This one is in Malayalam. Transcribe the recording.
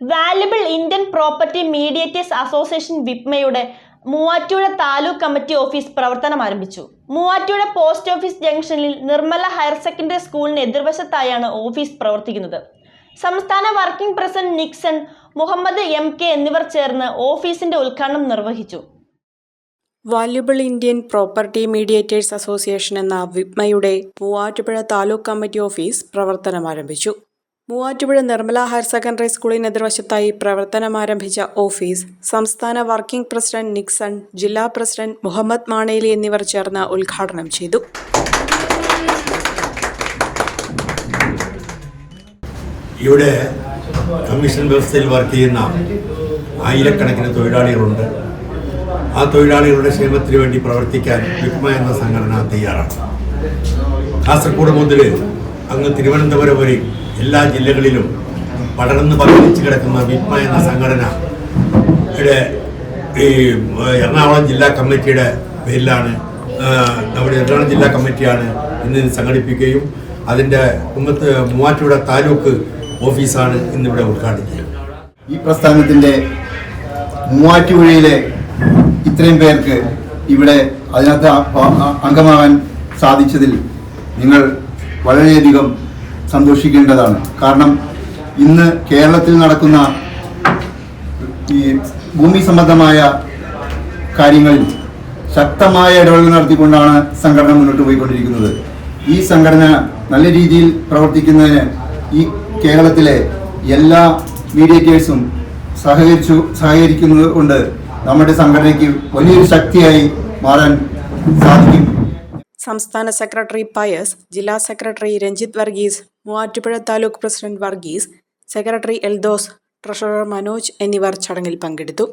Valuable Indian property mediators association വിപ്മയുടെ മൂവാറ്റുപുഴ താലൂക്ക് കമ്മിറ്റി ഓഫീസ് പ്രവർത്തനം ആരംഭിച്ചു. മൂവാറ്റുപുഴ പോസ്റ്റ് ഓഫീസ് ജംഗ്ഷനിൽ നിർമ്മല ഹയർ സെക്കൻഡറി സ്കൂളിന് എതിർവശത്തായാണ് ഓഫീസ് പ്രവർത്തിക്കുന്നത്. സംസ്ഥാന working president Nixon, Muhammad MK എന്നിവർ ചേർന്ന് ഓഫീസിന്റെ ഉദ്ഘാടനം നിർവഹിച്ചു. Valuable Indian property mediators association എന്ന വിപ്മയുടെ മൂവാറ്റുപുഴ താലൂക്ക് കമ്മിറ്റി ഓഫീസ് പ്രവർത്തനം ആരംഭിച്ചു. മൂവാറ്റുപുഴ നിർമ്മല ഹയർ സെക്കൻഡറി സ്കൂളിന് എതിർവശത്തായി പ്രവർത്തനമാരംഭിച്ച ഓഫീസ് സംസ്ഥാന വർക്കിംഗ് പ്രസിഡന്റ് നിക്സൺ, ജില്ലാ പ്രസിഡന്റ് മുഹമ്മദ് മാണേലി എന്നിവർ ചേർന്ന് ഉദ്ഘാടനം ചെയ്തു. ഇവിടെ കമ്മീഷൻ വ്യവസ്ഥയിൽ വർക്ക് ചെയ്യുന്ന ആയിരക്കണക്കിന് തൊഴിലാളികളുണ്ട്. ആ തൊഴിലാളികളുടെ ക്ഷേമത്തിന് വേണ്ടി പ്രവർത്തിക്കാൻ വിപ്മ എന്ന സംഘടന തയ്യാറാണ്. കാസർഗോഡ് മുതൽ അങ്ങ് തിരുവനന്തപുരം വരെ എല്ലാ ജില്ലകളിലും പടർന്ന് പകർന്നിച്ച് കിടക്കുന്ന വിപ്മ എന്ന സംഘടനയുടെ എറണാകുളം ജില്ലാ കമ്മിറ്റിയുടെ പേരിലാണ്, നമ്മുടെ എറണാകുളം ജില്ലാ കമ്മിറ്റിയാണ് ഇന്ന് സംഘടിപ്പിക്കുകയും അതിൻ്റെ മൂവാറ്റുപുഴ താലൂക്ക് ഓഫീസാണ് ഇന്നിവിടെ ഉദ്ഘാടനം. ഈ പ്രസ്ഥാനത്തിൻ്റെ മൂവാറ്റുപുഴയിലെ ഇത്രയും പേർക്ക് ഇവിടെ അതിനകത്ത് അംഗമാകാൻ സാധിച്ചതിൽ നിങ്ങൾ വളരെയധികം സന്തോഷിക്കേണ്ടതാണ്. കാരണം ഇന്ന് കേരളത്തിൽ നടക്കുന്ന ഈ ഭൂമി സംബന്ധമായ കാര്യങ്ങളിൽ ശക്തമായ ഇടപെടൽ നടത്തിക്കൊണ്ടാണ് സംഘടന മുന്നോട്ട് പോയിക്കൊണ്ടിരിക്കുന്നത്. ഈ സംഘടന നല്ല രീതിയിൽ പ്രവർത്തിക്കുന്നതിന് ഈ കേരളത്തിലെ എല്ലാ മീഡിയേറ്റേഴ്സും സഹകരിക്കുന്നത് കൊണ്ട് നമ്മുടെ സംഘടനയ്ക്ക് വലിയൊരു ശക്തിയായി മാറാൻ സാധിക്കും. സംസ്ഥാന സെക്രട്ടറി പയസ്, ജില്ലാ secretary Ranjith Varghese, Muvattupuzha taluk president Varghese, secretary Eldhose, treasurer Manoj എന്നിവർ ചടങ്ങിൽ പങ്കെടുത്തു.